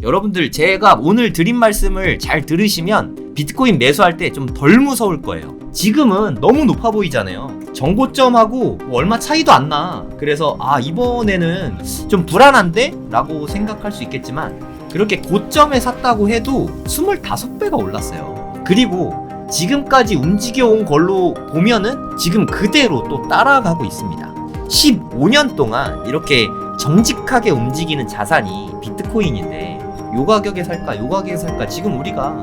여러분들 제가 오늘 드린 말씀을 잘 들으시면 비트코인 매수할 때 좀 덜 무서울 거예요. 지금은 너무 높아 보이잖아요. 전고점하고 뭐 얼마 차이도 안 나. 그래서 이번에는 좀 불안한데? 라고 생각할 수 있겠지만 그렇게 고점에 샀다고 해도 25배가 올랐어요. 그리고 지금까지 움직여온 걸로 보면은 지금 그대로 또 따라가고 있습니다. 15년 동안 이렇게 정직하게 움직이는 자산이 비트코인인데 요 가격에 살까 요 가격에 살까 지금 우리가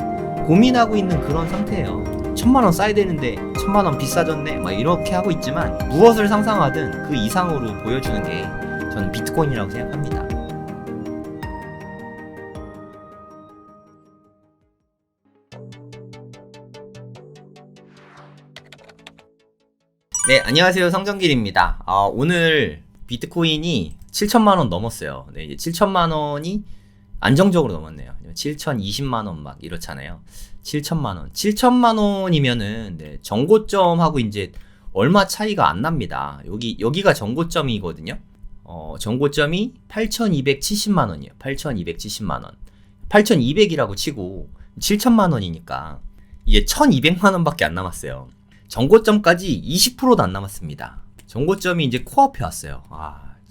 고민하고 있는 그런 상태예요. 1000만원 써야 되는데 1000만원 비싸졌네 막 이렇게 하고 있지만 무엇을 상상하든 그 이상으로 보여주는 게 저는 비트코인이라고 생각합니다. 네, 안녕하세요. 성정길입니다. 오늘 비트코인이 7천만원 넘었어요. 네, 이제 7천만원이 안정적으로 넘었네요. 7,020만원 막 이렇잖아요. 7천만원. 7천만원이면은 네, 정고점하고 이제 얼마 차이가 안 납니다. 여기가 정고점이거든요. 정고점이 8,270만원이에요. 8,270만원. 8,200이라고 치고 7천만원이니까 이게 1,200만원밖에 안 남았어요. 정고점까지 20%도 안 남았습니다. 정고점이 이제 코앞에 왔어요.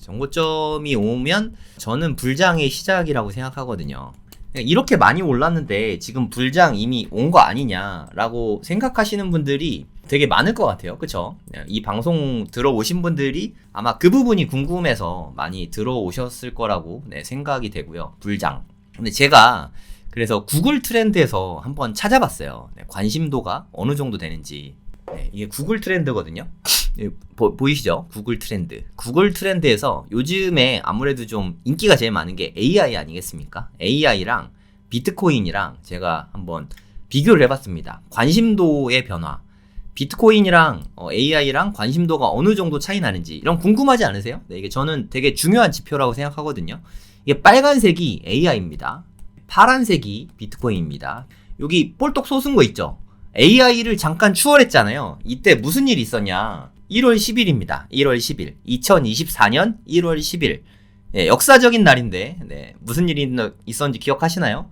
정고점이 오면 저는 불장의 시작이라고 생각하거든요. 이렇게 많이 올랐는데 지금 불장 이미 온 거 아니냐라고 생각하시는 분들이 되게 많을 것 같아요. 그쵸? 이 방송 들어오신 분들이 아마 그 부분이 궁금해서 많이 들어오셨을 거라고 생각이 되고요. 불장. 근데 제가 그래서 구글 트렌드에서 한번 찾아봤어요. 관심도가 어느 정도 되는지. 이게 구글 트렌드거든요. 보이시죠? 구글 트렌드. 구글 트렌드에서 요즘에 아무래도 좀 인기가 제일 많은 게 AI 아니겠습니까? AI랑 비트코인이랑 제가 한번 비교를 해봤습니다. 관심도의 변화. 비트코인이랑 AI랑 관심도가 어느 정도 차이 나는지 이런 궁금하지 않으세요? 이게 저는 되게 중요한 지표라고 생각하거든요. 이게 빨간색이 AI입니다. 파란색이 비트코인입니다. 여기 볼떡 솟은 거 있죠? AI를 잠깐 추월했잖아요. 이때 무슨 일이 있었냐? 1월 10일입니다. 1월 10일. 2024년 1월 10일. 역사적인 날인데, 무슨 일이 있었는지 기억하시나요?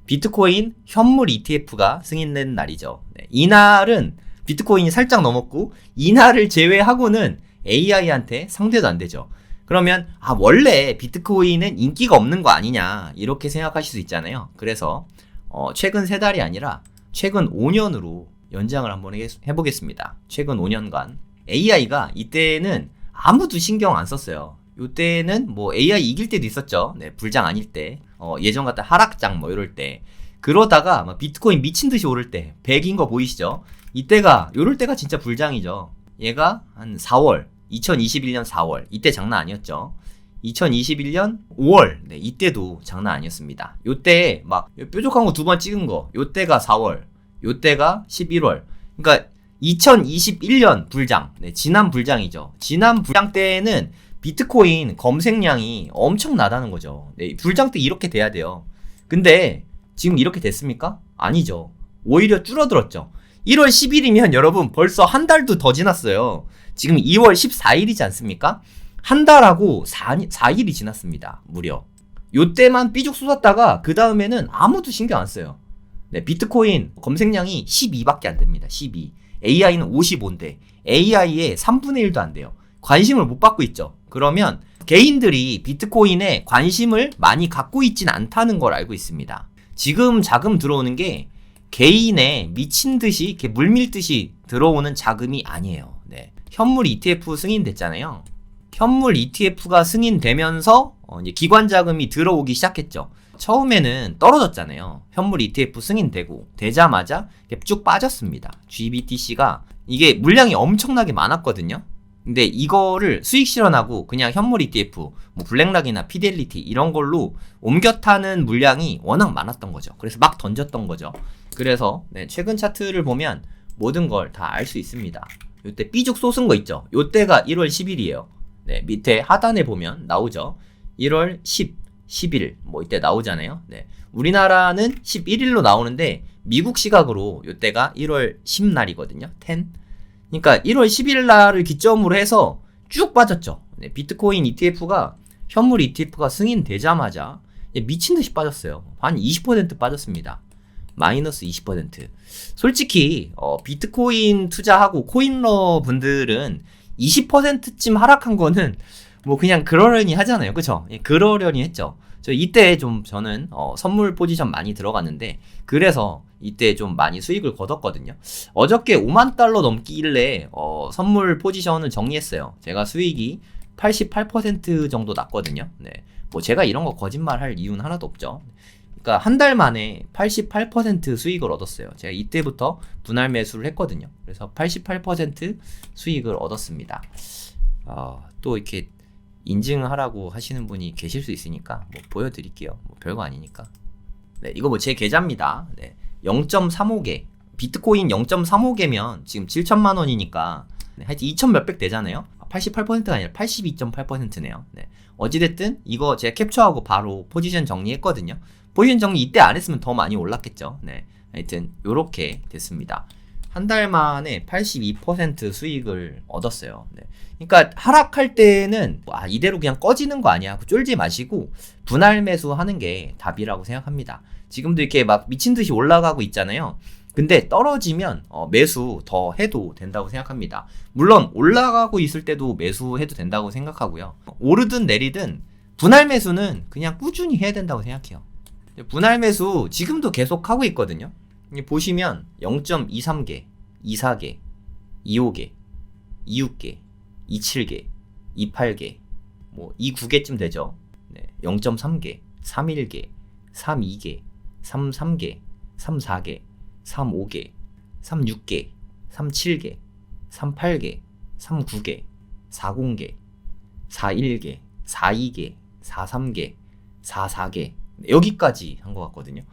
비트코인 현물 ETF가 승인된 날이죠. 이날은 비트코인이 살짝 넘었고, 이날을 제외하고는 AI한테 상대도 안 되죠. 그러면, 원래 비트코인은 인기가 없는 거 아니냐, 이렇게 생각하실 수 있잖아요. 그래서, 최근 3달이 아니라, 최근 5년으로 연장을 한번 해보겠습니다. 최근 5년간. AI가 이때는 아무도 신경 안 썼어요. 이때는 뭐 AI 이길 때도 있었죠. 불장 아닐 때. 예전 같은 하락장 뭐 이럴 때. 그러다가 막 비트코인 미친 듯이 오를 때. 100인 거 보이시죠? 요럴 때가 진짜 불장이죠. 얘가 한 4월. 2021년 4월. 이때 장난 아니었죠. 2021년 5월. 이때도 장난 아니었습니다. 요때 막 뾰족한 거 2번 찍은 거. 요때가 4월. 요때가 11월. 그러니까 2021년 불장. 지난 불장이죠. 지난 불장 때는 비트코인 검색량이 엄청나다는 거죠. 불장 때 이렇게 돼야 돼요. 근데 지금 이렇게 됐습니까? 아니죠. 오히려 줄어들었죠. 1월 10일이면 여러분 벌써 한 달도 더 지났어요. 지금 2월 14일이지 않습니까? 한 달하고 4일이 지났습니다. 무려. 요때만 삐죽 쏟았다가 그 다음에는 아무도 신경 안 써요. 비트코인 검색량이 12밖에 안 됩니다. 12. AI는 55인데 AI의 3분의 1도 안 돼요. 관심을 못 받고 있죠. 그러면 개인들이 비트코인에 관심을 많이 갖고 있진 않다는 걸 알고 있습니다. 지금 자금 들어오는 게 개인의 미친 듯이 이렇게 물밀듯이 들어오는 자금이 아니에요. 현물 ETF 승인됐잖아요. 현물 ETF가 승인되면서 이제 기관 자금이 들어오기 시작했죠. 처음에는 떨어졌잖아요. 현물 ETF 승인되고 되자마자 쭉 빠졌습니다. GBTC가 이게 물량이 엄청나게 많았거든요. 근데 이거를 수익 실현하고 그냥 현물 ETF, 뭐 블랙락이나 피델리티 이런 걸로 옮겨 타는 물량이 워낙 많았던 거죠. 그래서 막 던졌던 거죠. 그래서 최근 차트를 보면 모든 걸 다 알 수 있습니다. 요때 삐죽 솟은 거 있죠. 요때가 1월 10일이에요. 밑에 하단에 보면 나오죠. 1월 10, 10일 뭐 이때 나오잖아요. 우리나라는 11일로 나오는데 미국 시각으로 요때가 1월 10날이거든요. 10. 그러니까 1월 10일 날을 기점으로 해서 쭉 빠졌죠. 비트코인 ETF가 현물 ETF가 승인되자마자 미친 듯이 빠졌어요. 한 20% 빠졌습니다. 마이너스 20%. 솔직히 비트코인 투자하고 코인러 분들은 20%쯤 하락한 거는 뭐 그냥 그러려니 하잖아요. 그쵸? 예, 그러려니 했죠. 이때 좀 저는 선물 포지션 많이 들어갔는데 그래서 이때 좀 많이 수익을 거뒀거든요. 어저께 5만 달러 넘기길래 선물 포지션을 정리했어요. 제가 수익이 88% 정도 났거든요. 네. 뭐 제가 이런 거 거짓말 할 이유는 하나도 없죠. 그러니까 한 달 만에 88% 수익을 얻었어요. 제가 이때부터 분할 매수를 했거든요. 그래서 88% 수익을 얻었습니다. 또 이렇게 인증하라고 하시는 분이 계실 수 있으니까 뭐 보여드릴게요. 뭐 별거 아니니까. 네, 이거 뭐 제 계좌입니다. 네, 0.35개. 비트코인 0.35개면 지금 7천만 원이니까 네, 하여튼 2천 몇백 되잖아요. 88%가 아니라 82.8%네요. 네. 어찌됐든 이거 제가 캡처하고 바로 포지션 정리했거든요. 포지션 정리 이때 안 했으면 더 많이 올랐겠죠. 네. 하여튼 요렇게 됐습니다. 한 달 만에 82% 수익을 얻었어요. 네. 그러니까 하락할 때는 이대로 그냥 꺼지는 거 아니야 하고 쫄지 마시고 분할 매수하는 게 답이라고 생각합니다. 지금도 이렇게 막 미친 듯이 올라가고 있잖아요. 근데 떨어지면 매수 더 해도 된다고 생각합니다. 물론 올라가고 있을 때도 매수해도 된다고 생각하고요. 오르든 내리든 분할 매수는 그냥 꾸준히 해야 된다고 생각해요. 분할 매수 지금도 계속 하고 있거든요. 보시면 0.23개, 24개, 25개, 26개, 27개, 28개, 뭐 29개쯤 되죠. 네, 0.3개, 31개, 32개, 33개, 34개, 35개, 36개, 37개, 38개, 39개, 40개, 41개, 42개, 43개, 44개 여기까지 한 것 같거든요.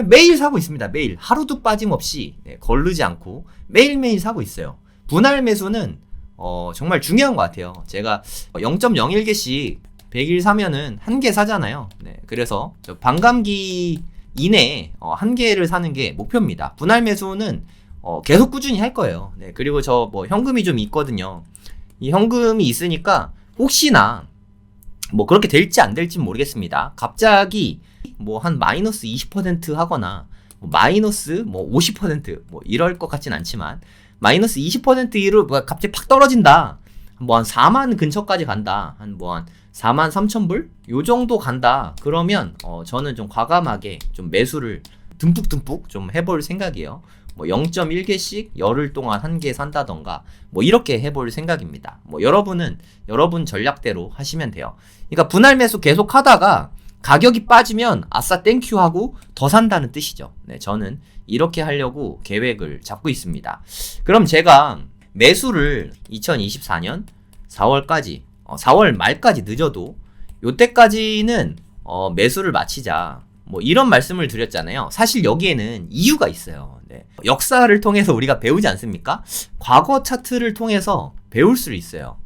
매일 사고 있습니다. 매일 하루도 빠짐없이 거르지 않고 매일매일 사고 있어요. 분할 매수는 정말 중요한 것 같아요. 제가 0.01개씩 100일 사면은 한 개 사잖아요. 네, 그래서 반감기 이내에 한 개를 사는 게 목표입니다. 분할 매수는 계속 꾸준히 할 거예요. 네, 그리고 저 뭐 현금이 좀 있거든요. 이 현금이 있으니까 혹시나 뭐 그렇게 될지 안 될지 모르겠습니다. 갑자기 뭐 한 마이너스 20% 하거나 뭐 마이너스 뭐 50%뭐 이럴 것 같진 않지만 마이너스 20%로 갑자기 팍 떨어진다. 뭐 한 4만 근처까지 간다. 한 4만 3천 불? 요 정도 간다. 그러면 저는 좀 과감하게 좀 매수를 듬뿍듬뿍 좀 해볼 생각이에요. 뭐 0.1개씩 열흘 동안 한 개 산다던가 뭐 이렇게 해볼 생각입니다. 뭐 여러분은 여러분 전략대로 하시면 돼요. 그러니까 분할 매수 계속 하다가 가격이 빠지면 아싸 땡큐 하고 더 산다는 뜻이죠. 네, 저는 이렇게 하려고 계획을 잡고 있습니다. 그럼 제가 매수를 2024년 4월까지 4월 말까지 늦어도 요때까지는 매수를 마치자 뭐 이런 말씀을 드렸잖아요. 사실 여기에는 이유가 있어요. 네. 역사를 통해서 우리가 배우지 않습니까? 과거 차트를 통해서 배울 수 있어요.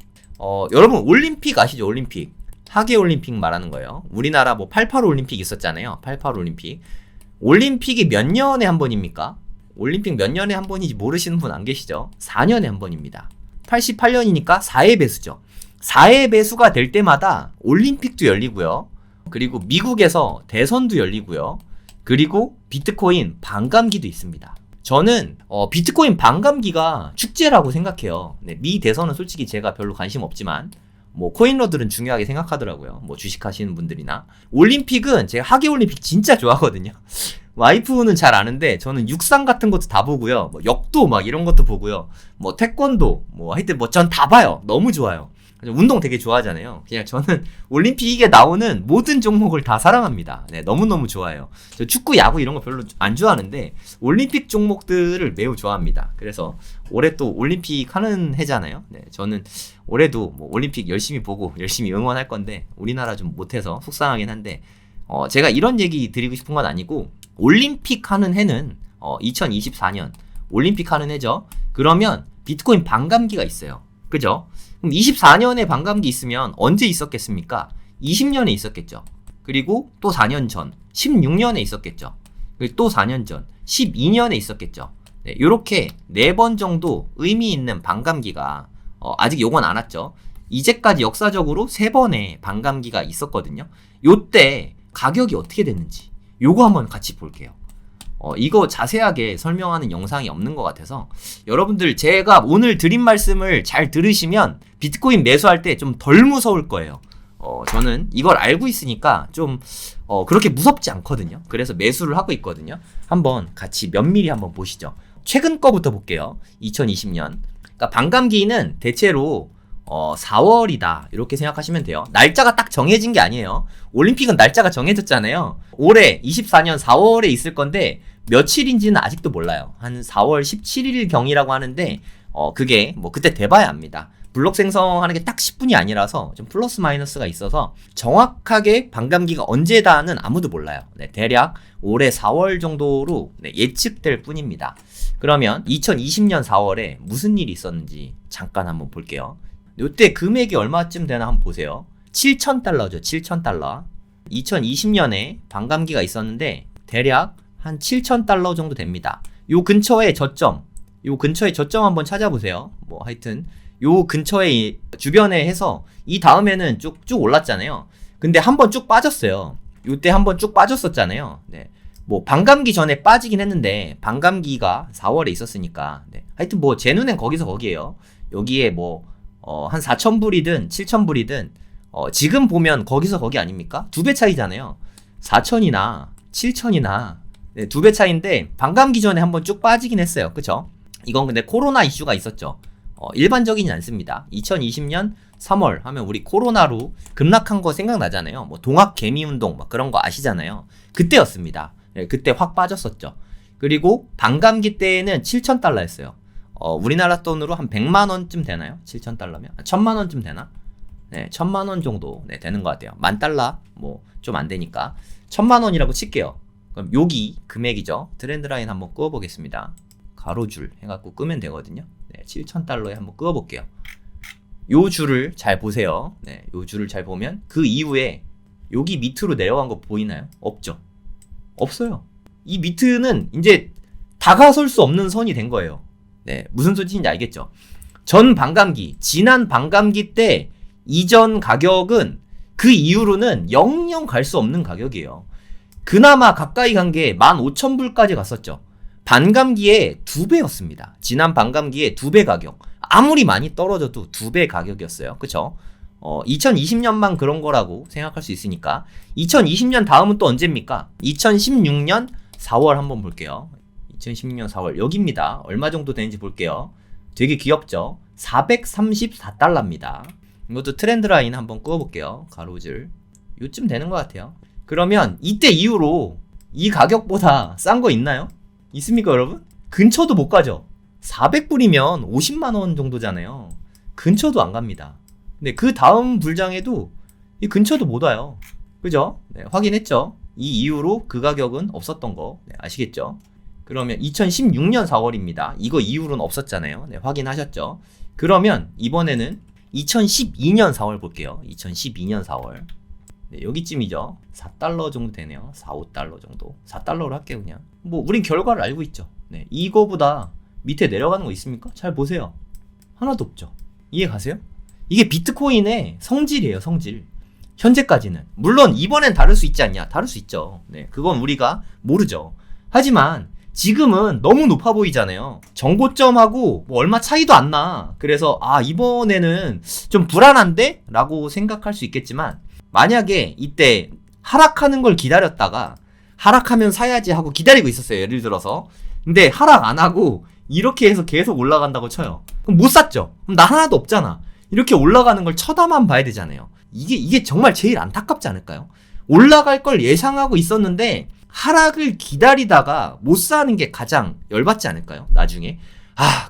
여러분 올림픽 아시죠? 올림픽. 하계 올림픽 말하는 거예요. 우리나라 뭐 88 올림픽 있었잖아요. 88 올림픽. 올림픽이 몇 년에 한 번입니까? 올림픽 몇 년에 한 번인지 모르시는 분 안 계시죠? 4년에 한 번입니다. 88년이니까 4회 배수죠. 4회 배수가 될 때마다 올림픽도 열리고요. 그리고 미국에서 대선도 열리고요. 그리고 비트코인 반감기도 있습니다. 저는 비트코인 반감기가 축제라고 생각해요. 네, 미 대선은 솔직히 제가 별로 관심 없지만 뭐 코인러들은 중요하게 생각하더라고요. 뭐 주식하시는 분들이나. 올림픽은 제가 하계 올림픽 진짜 좋아하거든요. 와이프는 잘 아는데 저는 육상 같은 것도 다 보고요. 뭐 역도 막 이런 것도 보고요. 뭐 태권도 뭐 하여튼 뭐 전 다 봐요. 너무 좋아요. 운동 되게 좋아하잖아요. 그냥 저는 올림픽에 나오는 모든 종목을 다 사랑합니다. 네, 너무너무 좋아요. 저 축구, 야구 이런 거 별로 안 좋아하는데 올림픽 종목들을 매우 좋아합니다. 그래서 올해 또 올림픽 하는 해잖아요. 네, 저는 올해도 뭐 올림픽 열심히 보고 열심히 응원할 건데 우리나라 좀 못해서 속상하긴 한데 제가 이런 얘기 드리고 싶은 건 아니고 올림픽 하는 해는 2024년 올림픽 하는 해죠. 그러면 비트코인 반감기가 있어요. 그죠? 그럼 24년에 반감기 있으면 언제 있었겠습니까? 20년에 있었겠죠. 그리고 또 4년 전, 16년에 있었겠죠. 그리고 또 4년 전, 12년에 있었겠죠. 네, 요렇게 4번 정도 의미 있는 반감기가 아직 요건 안 왔죠. 이제까지 역사적으로 3번의 반감기가 있었거든요. 요때 가격이 어떻게 됐는지 요거 한번 같이 볼게요. 이거 자세하게 설명하는 영상이 없는 것 같아서 여러분들 제가 오늘 드린 말씀을 잘 들으시면 비트코인 매수할 때 좀 덜 무서울 거예요. 저는 이걸 알고 있으니까 좀 그렇게 무섭지 않거든요. 그래서 매수를 하고 있거든요. 한번 같이 면밀히 한번 보시죠. 최근 거부터 볼게요. 2020년. 그러니까 반감기는 대체로 4월이다 이렇게 생각하시면 돼요. 날짜가 딱 정해진 게 아니에요. 올림픽은 날짜가 정해졌잖아요. 올해 24년 4월에 있을 건데 며칠인지는 아직도 몰라요. 한 4월 17일 경이라고 하는데 그게 뭐 그때 돼봐야 합니다. 블록 생성하는 게 딱 10분이 아니라서 좀 플러스 마이너스가 있어서 정확하게 반감기가 언제다는 아무도 몰라요. 네, 대략 올해 4월 정도로 예측될 뿐입니다. 그러면 2020년 4월에 무슨 일이 있었는지 잠깐 한번 볼게요. 이때 금액이 얼마쯤 되나 한번 보세요. 7,000달러죠. 7,000달러. 2020년에 반감기가 있었는데 대략 한 7,000달러 정도 됩니다. 요 근처에 저점 한번 찾아보세요. 뭐 하여튼 요 근처에 주변에 해서 이 다음에는 쭉쭉 올랐잖아요. 근데 한번 쭉 빠졌어요. 요때 한번 쭉 빠졌었잖아요. 네. 뭐 반감기 전에 빠지긴 했는데 반감기가 4월에 있었으니까 하여튼 뭐 제 눈엔 거기서 거기에요. 여기에 뭐 한 4,000불이든 7,000불이든 지금 보면 거기서 거기 아닙니까? 2배 차이잖아요. 4,000이나 7,000이나 2배 차이인데 반감기 전에 한번 쭉 빠지긴 했어요. 그쵸? 이건 근데 코로나 이슈가 있었죠. 일반적이진 않습니다. 2020년 3월 하면 우리 코로나로 급락한 거 생각나잖아요. 뭐 동학 개미 운동 막 그런 거 아시잖아요. 그때였습니다. 그때 확 빠졌었죠. 그리고 반감기 때에는 7,000달러였어요. 우리나라 돈으로 한 100만 원쯤 되나요? 7,000달러면? 1,000만 원쯤 되나? 네, 1,000만 원 정도 되는 것 같아요. 10,000달러 뭐 좀 안 되니까 1,000만 원이라고 칠게요. 그럼 여기 금액이죠. 트렌드 라인 한번 그어 보겠습니다. 가로줄 해갖고 끄면 되거든요. 네, 7,000달러에 한번 그어 볼게요. 요 줄을 잘 보세요. 네, 요 줄을 잘 보면 그 이후에 여기 밑으로 내려간 거 보이나요? 없죠. 없어요. 이 밑은 이제 다가설 수 없는 선이 된 거예요. 네, 무슨 소리인지 알겠죠? 전 반감기, 지난 반감기 때 이전 가격은 그 이후로는 영영 갈 수 없는 가격이에요. 그나마 가까이 간 게 15,000불까지 갔었죠. 반감기에 2배였습니다. 지난 반감기에 2배 가격. 아무리 많이 떨어져도 2배 가격이었어요. 그쵸? 2020년만 그런 거라고 생각할 수 있으니까 2020년 다음은 또 언제입니까? 2016년 4월 한번 볼게요. 2016년 4월 여기입니다. 얼마 정도 되는지 볼게요. 되게 귀엽죠? 434달러입니다. 이것도 트렌드 라인 한번 그어볼게요. 가로줄 요쯤 되는 것 같아요. 그러면 이때 이후로 이 가격보다 싼 거 있나요? 있습니까 여러분? 근처도 못 가죠. 400불이면 50만원 정도잖아요. 근처도 안 갑니다. 근데 그 다음 불장에도 이 근처도 못 와요. 그죠? 네, 확인했죠? 이 이후로 그 가격은 없었던 거 아시겠죠? 그러면 2016년 4월입니다. 이거 이후로는 없었잖아요. 네, 확인하셨죠? 그러면 이번에는 2012년 4월 볼게요. 2012년 4월. 네, 여기쯤이죠. 4달러 정도 되네요. 4, 5달러 정도. 4달러로 할게요, 그냥. 뭐, 우린 결과를 알고 있죠. 네, 이거보다 밑에 내려가는 거 있습니까? 잘 보세요. 하나도 없죠. 이해 가세요? 이게 비트코인의 성질이에요, 성질. 현재까지는. 물론, 이번엔 다를 수 있지 않냐? 다를 수 있죠. 네, 그건 우리가 모르죠. 하지만, 지금은 너무 높아 보이잖아요. 정고점하고 뭐 얼마 차이도 안 나. 그래서, 이번에는 좀 불안한데? 라고 생각할 수 있겠지만, 만약에 이때 하락하는 걸 기다렸다가 하락하면 사야지 하고 기다리고 있었어요. 예를 들어서. 근데 하락 안 하고 이렇게 해서 계속 올라간다고 쳐요. 그럼 못 샀죠. 그럼 나 하나도 없잖아. 이렇게 올라가는 걸 쳐다만 봐야 되잖아요. 이게 정말 제일 안타깝지 않을까요? 올라갈 걸 예상하고 있었는데 하락을 기다리다가 못 사는 게 가장 열받지 않을까요? 나중에.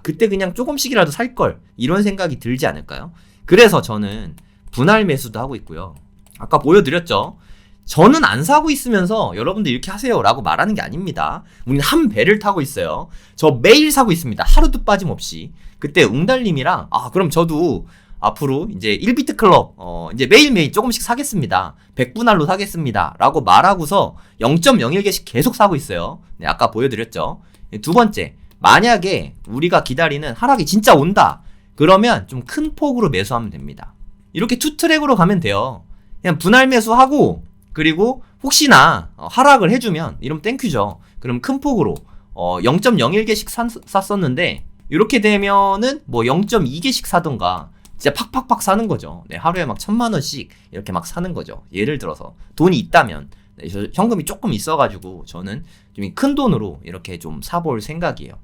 그때 그냥 조금씩이라도 살 걸. 이런 생각이 들지 않을까요? 그래서 저는 분할 매수도 하고 있고요. 아까 보여드렸죠. 저는 안 사고 있으면서 여러분들 이렇게 하세요 라고 말하는 게 아닙니다. 우리는 한 배를 타고 있어요. 저 매일 사고 있습니다. 하루도 빠짐없이. 그때 웅달님이랑 그럼 저도 앞으로 이제 1비트 클럽 이제 매일매일 조금씩 사겠습니다. 100분할로 사겠습니다 라고 말하고서 0.01개씩 계속 사고 있어요. 네, 아까 보여드렸죠. 두 번째, 만약에 우리가 기다리는 하락이 진짜 온다 그러면 좀 큰 폭으로 매수하면 됩니다. 이렇게 투 트랙으로 가면 돼요. 그냥 분할 매수하고 그리고 혹시나 하락을 해주면 이러면 땡큐죠. 그럼 큰 폭으로 0.01개씩 샀었는데 이렇게 되면은 뭐 0.2개씩 사던가 진짜 팍팍팍 사는 거죠. 네, 하루에 막 1,000만 원씩 이렇게 막 사는 거죠. 예를 들어서 돈이 있다면, 네, 현금이 조금 있어가지고 저는 좀 큰 돈으로 이렇게 좀 사볼 생각이에요.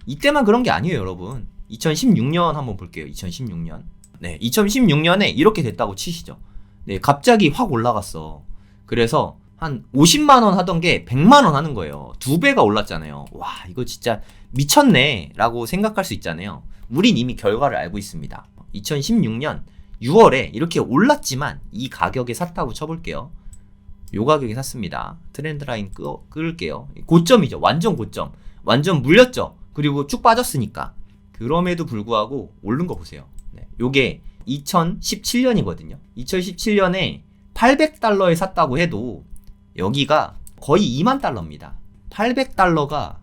이때만 그런 게 아니에요, 여러분. 2016년 한번 볼게요. 2016년. 네, 2016년에 이렇게 됐다고 치시죠. 네, 갑자기 확 올라갔어. 그래서 한 50만 원 하던 게 100만 원 하는 거예요. 2배가 올랐잖아요. 와, 이거 진짜 미쳤네 라고 생각할 수 있잖아요. 우린 이미 결과를 알고 있습니다. 2016년 6월에 이렇게 올랐지만 이 가격에 샀다고 쳐볼게요. 요 가격에 샀습니다. 트렌드 라인 끌게요. 고점이죠. 완전 고점. 완전 물렸죠. 그리고 쭉 빠졌으니까. 그럼에도 불구하고 오른 거 보세요. 네, 요게 2017년이거든요. 2017년에 800달러에 샀다고 해도 여기가 거의 2만 달러입니다. 800달러가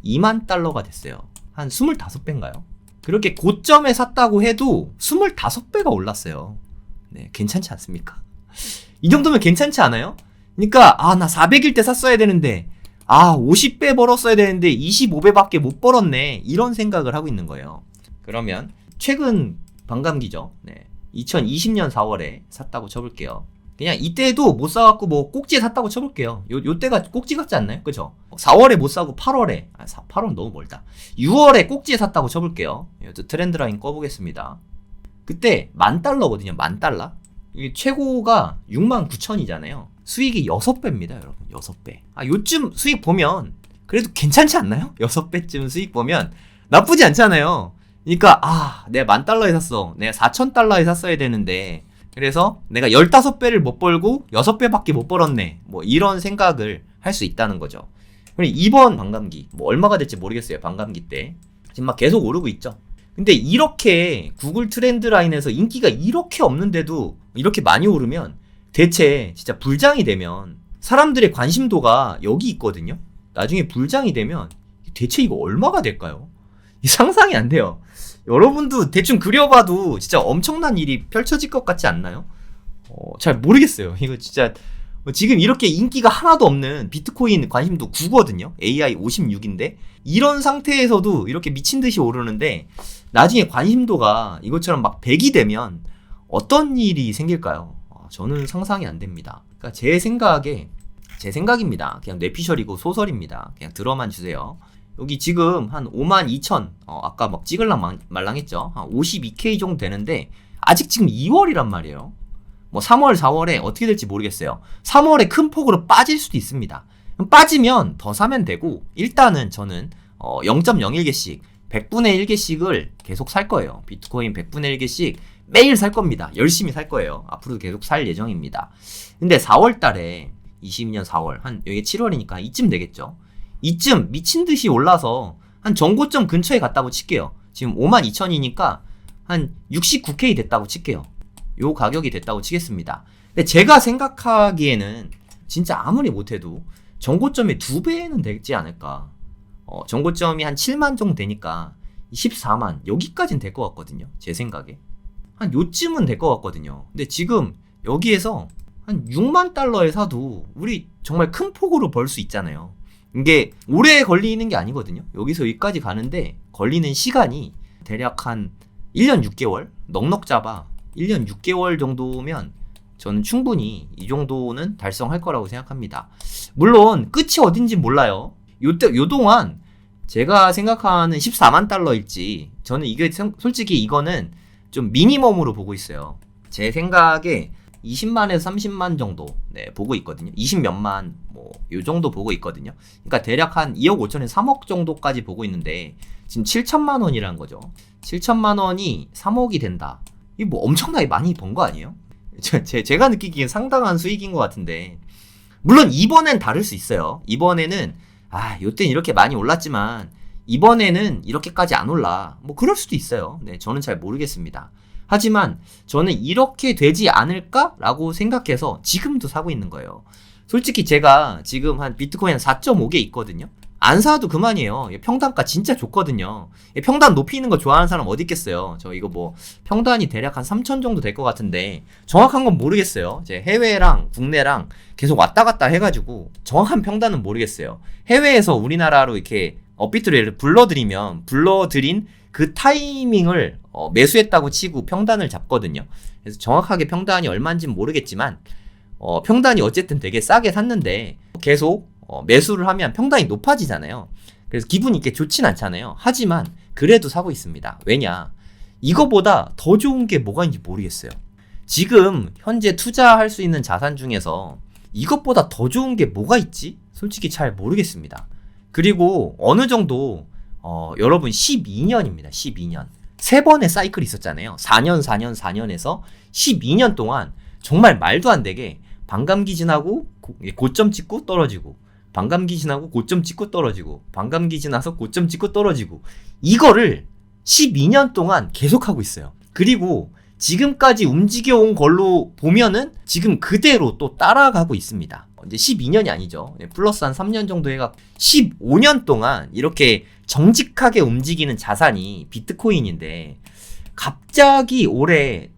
2만 달러가 됐어요. 한 25배인가요? 그렇게 고점에 샀다고 해도 25배가 올랐어요. 네, 괜찮지 않습니까? 이 정도면 괜찮지 않아요? 그러니까 나 400일 때 샀어야 되는데 50배 벌었어야 되는데 25배밖에 못 벌었네, 이런 생각을 하고 있는 거예요. 그러면 최근 반감기죠. 네, 2020년 4월에 샀다고 쳐볼게요. 그냥 이때도 못 사갖고 뭐 꼭지에 샀다고 쳐볼게요. 요 때가 꼭지 같지 않나요? 그죠? 4월에 못 사고 8월에 8월은 너무 멀다. 6월에 꼭지에 샀다고 쳐볼게요. 트렌드 라인 꺼보겠습니다. 그때 10,000달러거든요. 10,000달러. 이게 최고가 69,000이잖아요. 수익이 6배입니다, 여러분. 6배. 요쯤 수익 보면 그래도 괜찮지 않나요? 6배쯤 수익 보면 나쁘지 않잖아요. 그러니까 내가 10,000달러에 샀어. 내가 4,000달러에 샀어야 되는데, 그래서 내가 15배를 못 벌고 6배밖에 못 벌었네, 뭐 이런 생각을 할 수 있다는 거죠. 그리고 이번 반감기 뭐 얼마가 될지 모르겠어요. 반감기 때 지금 막 계속 오르고 있죠. 근데 이렇게 구글 트렌드 라인에서 인기가 이렇게 없는데도 이렇게 많이 오르면 대체 진짜 불장이 되면, 사람들의 관심도가 여기 있거든요. 나중에 불장이 되면 대체 이거 얼마가 될까요? 상상이 안 돼요. 여러분도 대충 그려봐도 진짜 엄청난 일이 펼쳐질 것 같지 않나요? 잘 모르겠어요. 이거 진짜 지금 이렇게 인기가 하나도 없는 비트코인 관심도 9거든요. AI 56인데 이런 상태에서도 이렇게 미친 듯이 오르는데, 나중에 관심도가 이것처럼 막 100이 되면 어떤 일이 생길까요? 저는 상상이 안 됩니다. 그러니까 제 생각입니다. 그냥 뇌피셜이고 소설입니다. 그냥 들어만 주세요. 여기 지금 한 52,000, 아까 막 찍을랑 말랑했죠. 한 52K 정도 되는데 아직 지금 2월이란 말이에요. 뭐 3월, 4월에 어떻게 될지 모르겠어요. 3월에 큰 폭으로 빠질 수도 있습니다. 빠지면 더 사면 되고, 일단은 저는 0.01개씩 100분의 1개씩을 계속 살 거예요. 비트코인 100분의 1개씩 매일 살 겁니다. 열심히 살 거예요. 앞으로도 계속 살 예정입니다. 근데 4월 달에 22년 4월, 여기 7월이니까 이쯤 되겠죠. 이쯤 미친 듯이 올라서 한 전고점 근처에 갔다고 칠게요. 지금 52,000이니까 한 69K 됐다고 칠게요. 요 가격이 됐다고 치겠습니다. 근데 제가 생각하기에는 진짜 아무리 못해도 전고점의 2배는 되지 않을까. 전고점이 한 7만 정도 되니까 14만 여기까지는 될 것 같거든요. 제 생각에 한 요쯤은 될 것 같거든요. 근데 지금 여기에서 한 6만 달러에 사도 우리 정말 큰 폭으로 벌 수 있잖아요. 이게 오래 걸리는 게 아니거든요. 여기서 여기까지 가는데 걸리는 시간이 대략 한 1년 6개월? 넉넉 잡아 1년 6개월 정도면 저는 충분히 이 정도는 달성할 거라고 생각합니다. 물론 끝이 어딘지 몰라요. 요 동안 제가 생각하는 14만 달러일지, 저는 이게 솔직히 이거는 좀 미니멈으로 보고 있어요. 제 생각에 20만에서 30만 정도 보고 있거든요. 20몇만 뭐 요 정도 보고 있거든요. 그러니까 대략 한 2억 5천에서 3억 정도까지 보고 있는데 지금 7천만 원이라는 거죠. 7천만 원이 3억이 된다. 이게 뭐 엄청나게 많이 번 거 아니에요? 제가 느끼기엔 상당한 수익인 것 같은데, 물론 이번엔 다를 수 있어요. 이번에는 요때는 이렇게 많이 올랐지만 이번에는 이렇게까지 안 올라, 뭐 그럴 수도 있어요. 네, 저는 잘 모르겠습니다. 하지만 저는 이렇게 되지 않을까라고 생각해서 지금도 사고 있는 거예요. 솔직히 제가 지금 한 비트코인 4.5개 있거든요. 안 사도 그만이에요. 평단가 진짜 좋거든요. 평단 높이는 거 좋아하는 사람 어디 있겠어요. 저 이거 뭐 평단이 대략 한 3천 정도 될 것 같은데 정확한 건 모르겠어요. 이제 해외랑 국내랑 계속 왔다 갔다 해가지고 정확한 평단은 모르겠어요. 해외에서 우리나라로 이렇게 업비트를 불러들인 그 타이밍을 매수했다고 치고 평단을 잡거든요. 그래서 정확하게 평단이 얼마인지는 모르겠지만 평단이 어쨌든 되게 싸게 샀는데 계속 매수를 하면 평단이 높아지잖아요. 그래서 기분이 이렇게 좋진 않잖아요. 하지만 그래도 사고 있습니다. 왜냐? 이거보다 더 좋은 게 뭐가 있는지 모르겠어요. 지금 현재 투자할 수 있는 자산 중에서 이것보다 더 좋은 게 뭐가 있지? 솔직히 잘 모르겠습니다. 그리고 어느 정도 여러분 12년입니다. 12년. 세 번의 사이클이 있었잖아요. 4년, 4년, 4년에서 12년 동안 정말 말도 안 되게 반감기 지나고 고점 찍고 떨어지고 반감기 지나고 고점 찍고 떨어지고 반감기 지나서 고점 찍고 떨어지고 이거를 12년 동안 계속하고 있어요. 그리고 지금까지 움직여온 걸로 보면은 지금 그대로 또 따라가고 있습니다. 이제 12년이 아니죠. 플러스 한 3년 정도 해갖고 15년 동안 이렇게 정직하게 움직이는 자산이 비트코인인데 갑자기 올해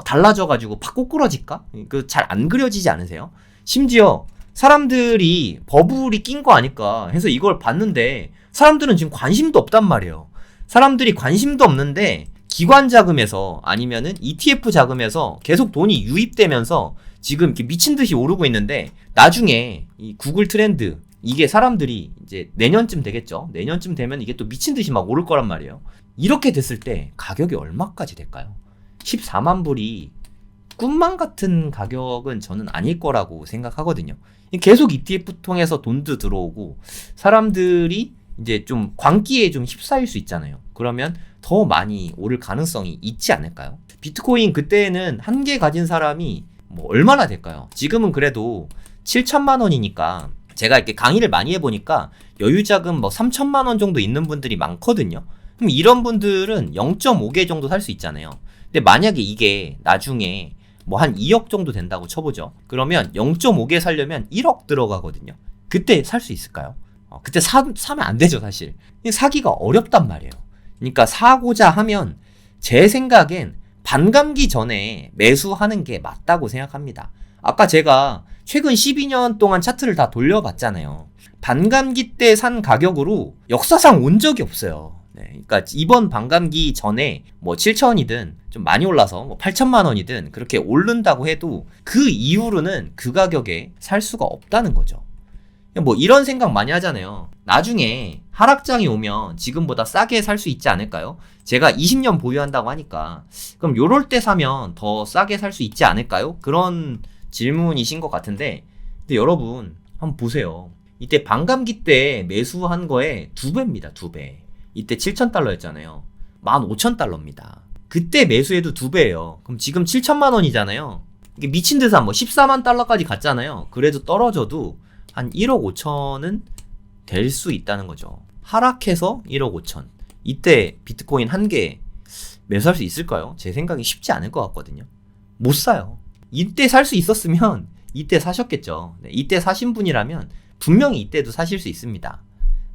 달라져가지고 팍 꼬꾸러질까? 그 잘 안 그려지지 않으세요? 심지어 사람들이 버블이 낀 거 아닐까 해서 이걸 봤는데 사람들은 지금 관심도 없단 말이에요. 사람들이 관심도 없는데 기관 자금에서 아니면은 ETF 자금에서 계속 돈이 유입되면서 지금 이렇게 미친 듯이 오르고 있는데 나중에 이 구글 트렌드 이게 사람들이 이제 내년쯤 되겠죠. 내년쯤 되면 이게 또 미친 듯이 막 오를 거란 말이에요. 이렇게 됐을 때 가격이 얼마까지 될까요? 14만 불이 꿈만 같은 가격은 저는 아닐 거라고 생각하거든요. 계속 ETF 통해서 돈도 들어오고 사람들이 이제 좀 광기에 좀 휩싸일 수 있잖아요. 그러면 더 많이 오를 가능성이 있지 않을까요? 비트코인 그때는 한 개 가진 사람이 뭐 얼마나 될까요? 지금은 그래도 7천만 원이니까 제가 이렇게 강의를 많이 해보니까 여유자금 뭐 3천만 원 정도 있는 분들이 많거든요. 그럼 이런 분들은 0.5개 정도 살 수 있잖아요. 근데 만약에 이게 나중에 뭐 한 2억 정도 된다고 쳐보죠. 그러면 0.5개 살려면 1억 들어가거든요. 그때 살 수 있을까요? 그때 사면 안 되죠, 사실. 사기가 어렵단 말이에요. 그러니까 사고자 하면 제 생각엔 반감기 전에 매수하는 게 맞다고 생각합니다. 아까 제가 최근 12년 동안 차트를 다 돌려봤잖아요. 반감기 때 산 가격으로 역사상 온 적이 없어요. 네, 그러니까 이번 반감기 전에 뭐 7천이든 좀 많이 올라서 뭐 8천만 원이든 그렇게 오른다고 해도 그 이후로는 그 가격에 살 수가 없다는 거죠. 뭐 이런 생각 많이 하잖아요. 나중에 하락장이 오면 지금보다 싸게 살 수 있지 않을까요? 제가 20년 보유한다고 하니까 그럼 요럴 때 사면 더 싸게 살 수 있지 않을까요? 그런 질문이신 것 같은데 근데 여러분 한번 보세요. 이때 반감기 때 매수한 거에 2배입니다. 2배. 이때 7,000달러였잖아요. 15,000달러입니다. 그때 매수해도 2배예요. 그럼 지금 7천만 원이잖아요. 이게 미친 듯이 뭐 14만 달러까지 갔잖아요. 그래도 떨어져도 한 1억 5천은 될 수 있다는 거죠. 하락해서 1억 5천. 이때 비트코인 한 개 매수할 수 있을까요? 제 생각이 쉽지 않을 것 같거든요. 못 사요. 이때 살 수 있었으면 이때 사셨겠죠. 네, 이때 사신 분이라면 분명히 이때도 사실 수 있습니다.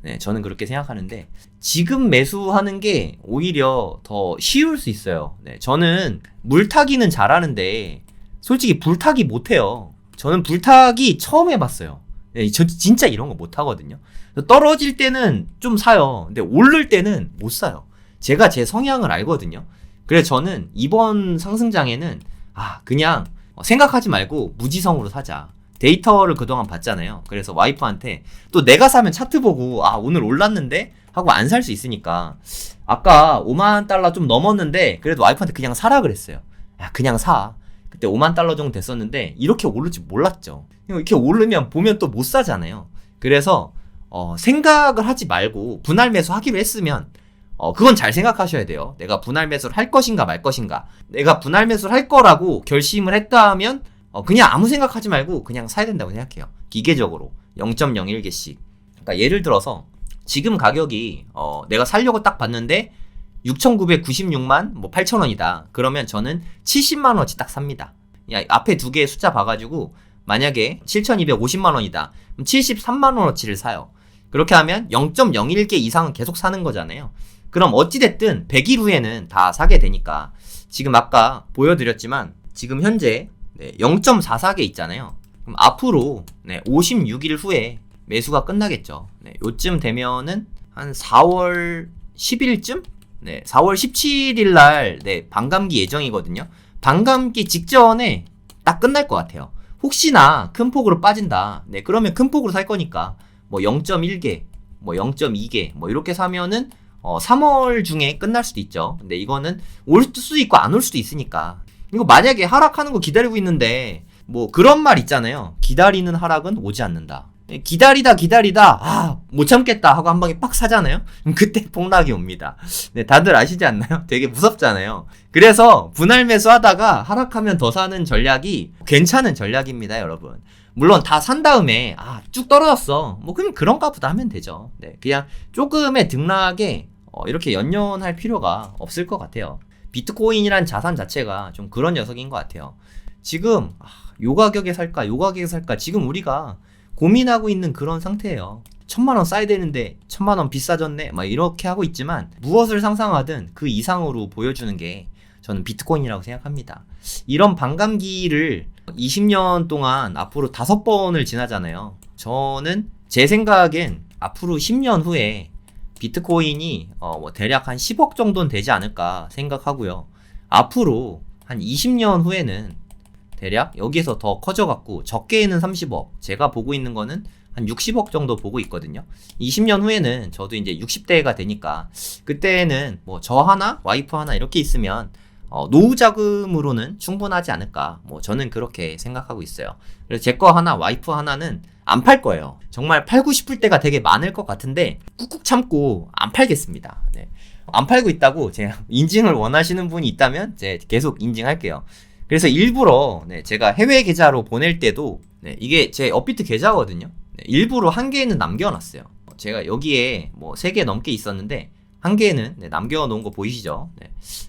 네, 저는 그렇게 생각하는데 지금 매수하는 게 오히려 더 쉬울 수 있어요. 네, 저는 물타기는 잘하는데 솔직히 불타기 못해요. 저는 불타기 처음 해봤어요. 네, 저 진짜 이런 거 못하거든요. 떨어질 때는 좀 사요. 근데 오를 때는 못 사요. 제가 제 성향을 알거든요. 그래서 저는 이번 상승장에는 그냥 생각하지 말고 무지성으로 사자. 데이터를 그동안 봤잖아요. 그래서 와이프한테 또 내가 사면 차트 보고 오늘 올랐는데 하고 안 살 수 있으니까 아까 5만 달러 좀 넘었는데 그래도 와이프한테 그냥 사라 그랬어요. 그냥 사. 그때 5만 달러 정도 됐었는데 이렇게 오를 줄 몰랐죠. 이렇게 오르면 보면 또 못 사잖아요. 그래서 생각을 하지 말고 분할 매수 하기로 했으면 그건 잘 생각하셔야 돼요. 내가 분할 매수를 할 것인가 말 것인가. 내가 분할 매수를 할 거라고 결심을 했다 하면 그냥 아무 생각하지 말고 그냥 사야 된다고 생각해요. 기계적으로 0.01개씩. 그러니까 예를 들어서 지금 가격이 내가 살려고 딱 봤는데 6,996만 뭐 8,000원이다. 그러면 저는 70만 원어치 딱 삽니다. 앞에 두 개의 숫자 봐가지고 만약에 7,250만 원이다. 그럼 73만 원어치를 사요. 그렇게 하면 0.01개 이상은 계속 사는 거잖아요. 그럼 어찌됐든 100일 후에는 다 사게 되니까 지금 아까 보여드렸지만 지금 현재 0.44개 있잖아요. 그럼 앞으로 56일 후에 매수가 끝나겠죠. 요쯤 되면은 한 4월 10일쯤? 4월 17일 날 반감기 예정이거든요. 반감기 직전에 딱 끝날 것 같아요. 혹시나 큰 폭으로 빠진다. 그러면 큰 폭으로 살 거니까 뭐 0.1개, 뭐 0.2개, 뭐 이렇게 사면은 3월 중에 끝날 수도 있죠. 근데 이거는 올 수도 있고 안 올 수도 있으니까. 이거 만약에 하락하는 거 기다리고 있는데 뭐 그런 말 있잖아요. 기다리는 하락은 오지 않는다. 기다리다 못 참겠다 하고 한 방에 빡 사잖아요. 그럼 그때 폭락이 옵니다. 다들 아시지 않나요? 되게 무섭잖아요. 그래서 분할 매수하다가 하락하면 더 사는 전략이 괜찮은 전략입니다, 여러분. 물론 다 산 다음에 쭉 떨어졌어. 뭐 그럼 그런가 보다 하면 되죠. 그냥 조금의 등락에 이렇게 연연할 필요가 없을 것 같아요. 비트코인이란 자산 자체가 좀 그런 녀석인 것 같아요. 지금 요 가격에 살까 요 가격에 살까 지금 우리가 고민하고 있는 그런 상태예요. 1000만원 써야 되는데 1000만원 비싸졌네 막 이렇게 하고 있지만 무엇을 상상하든 그 이상으로 보여주는 게 저는 비트코인이라고 생각합니다. 이런 반감기를 20년 동안 앞으로 5번을 지나잖아요. 저는 제 생각엔 앞으로 10년 후에 비트코인이 뭐 대략 한 10억 정도는 되지 않을까 생각하고요. 앞으로 한 20년 후에는 대략 여기에서 더 커져갖고 적게는 30억, 제가 보고 있는 거는 한 60억 정도 보고 있거든요. 20년 후에는 저도 이제 60대가 되니까 그때는 뭐 저 하나, 와이프 하나 이렇게 있으면 노후 자금으로는 충분하지 않을까. 뭐 저는 그렇게 생각하고 있어요. 그래서 제 거 하나, 와이프 하나는 안 팔 거예요. 정말 팔고 싶을 때가 되게 많을 것 같은데 꾹꾹 참고 안 팔겠습니다. 안 팔고 있다고 제가 인증을 원하시는 분이 있다면 제가 계속 인증할게요. 그래서 일부러 제가 해외 계좌로 보낼 때도 이게 제 업비트 계좌거든요. 일부러 한 개는 남겨놨어요. 제가 여기에 뭐 3개 넘게 있었는데 한 개는 남겨놓은 거 보이시죠?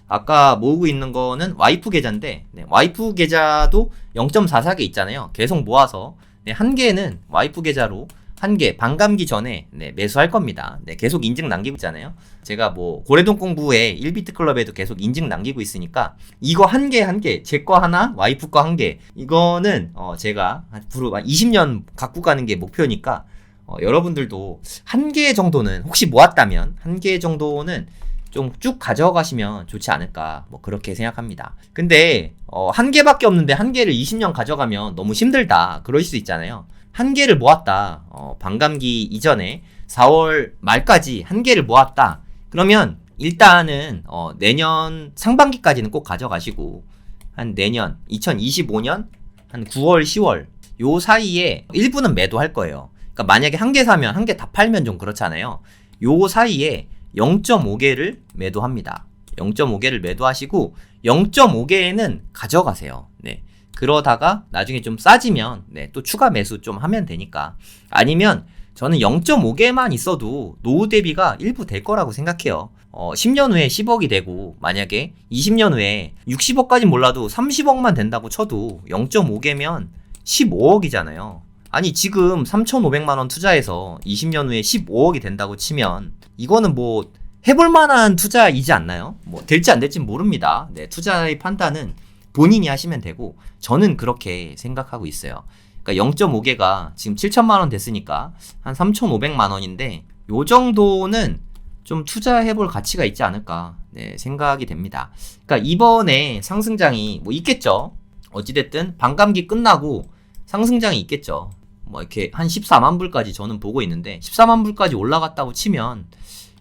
아까 모으고 있는 거는 와이프 계좌인데 와이프 계좌도 0.44개 있잖아요. 계속 모아서 한 개는 와이프 계좌로 한 개 반감기 전에 매수할 겁니다. 계속 인증 남기고 있잖아요. 제가 뭐 고래동 공부에 1비트 클럽에도 계속 인증 남기고 있으니까 이거 한 개 제 거 하나, 와이프 거 한 개 이거는 제가 앞으로 20년 갖고 가는 게 목표니까 여러분들도 한 개 정도는 혹시 모았다면 한 개 정도는 좀 쭉 가져가시면 좋지 않을까 뭐 그렇게 생각합니다. 근데 한 개밖에 없는데 한 개를 20년 가져가면 너무 힘들다 그럴 수 있잖아요. 한 개를 모았다. 반감기 이전에 4월 말까지 한 개를 모았다. 그러면 일단은 내년 상반기까지는 꼭 가져가시고 한 내년 2025년 한 9월 10월 요 사이에 일부는 매도할 거예요. 그러니까 만약에 한 개 사면 한 개 다 팔면 좀 그렇잖아요. 요 사이에 0.5개를 매도합니다. 0.5개를 매도하시고 0.5개는 가져가세요. 그러다가 나중에 좀 싸지면 또 추가 매수 좀 하면 되니까. 아니면 저는 0.5개만 있어도 노후 대비가 일부 될 거라고 생각해요. 10년 후에 10억이 되고 만약에 20년 후에 60억까진 몰라도 30억만 된다고 쳐도 0.5개면 15억이잖아요. 아니 지금 3,500만원 투자해서 20년 후에 15억이 된다고 치면 이거는 뭐 해볼 만한 투자이지 않나요? 뭐 될지 안 될지는 모릅니다. 투자의 판단은 본인이 하시면 되고 저는 그렇게 생각하고 있어요. 그러니까 0.5개가 지금 7천만원 됐으니까 한 3,500만원인데 요 정도는 좀 투자해볼 가치가 있지 않을까 생각이 됩니다. 그러니까 이번에 상승장이 뭐 있겠죠. 어찌됐든 반감기 끝나고 상승장이 있겠죠. 뭐 이렇게 한 14만 불까지 저는 보고 있는데 14만 불까지 올라갔다고 치면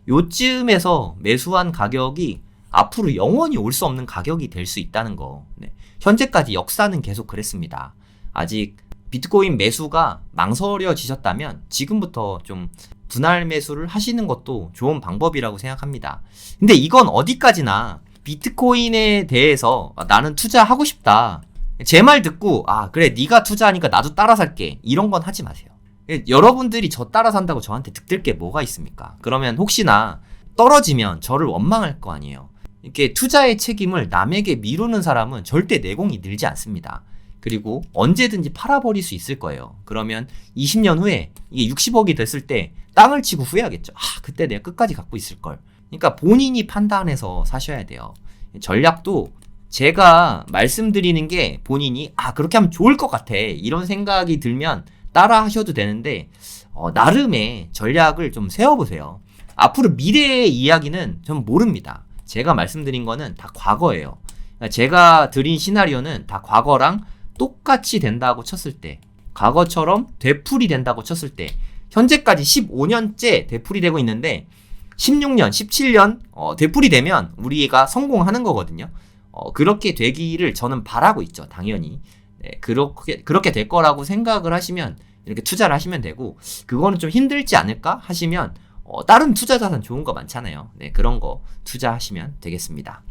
요쯤에서 매수한 가격이 앞으로 영원히 올 수 없는 가격이 될 수 있다는 거. 현재까지 역사는 계속 그랬습니다. 아직 비트코인 매수가 망설여지셨다면 지금부터 좀 분할 매수를 하시는 것도 좋은 방법이라고 생각합니다. 근데 이건 어디까지나 비트코인에 대해서 나는 투자하고 싶다. 제 말 듣고 그래 네가 투자하니까 나도 따라 살게. 이런 건 하지 마세요. 여러분들이 저 따라 산다고 저한테 득될 게 뭐가 있습니까? 그러면 혹시나 떨어지면 저를 원망할 거 아니에요. 이렇게 투자의 책임을 남에게 미루는 사람은 절대 내공이 늘지 않습니다. 그리고 언제든지 팔아버릴 수 있을 거예요. 그러면 20년 후에 이게 60억이 됐을 때 땅을 치고 후회하겠죠. 그때 내가 끝까지 갖고 있을 걸. 그러니까 본인이 판단해서 사셔야 돼요. 전략도 제가 말씀드리는 게 본인이 그렇게 하면 좋을 것 같아 이런 생각이 들면 따라 하셔도 되는데 나름의 전략을 좀 세워보세요. 앞으로 미래의 이야기는 전 모릅니다. 제가 말씀드린 거는 다 과거예요. 그러니까 제가 드린 시나리오는 다 과거랑 똑같이 된다고 쳤을 때, 과거처럼 되풀이 된다고 쳤을 때, 현재까지 15년째 되풀이 되고 있는데 16년, 17년 되풀이 되면 우리가 성공하는 거거든요. 그렇게 되기를 저는 바라고 있죠. 당연히. 네, 그렇게 될 거라고 생각을 하시면 이렇게 투자를 하시면 되고, 그거는 좀 힘들지 않을까 하시면 다른 투자 자산 좋은 거 많잖아요. 네, 그런 거 투자하시면 되겠습니다.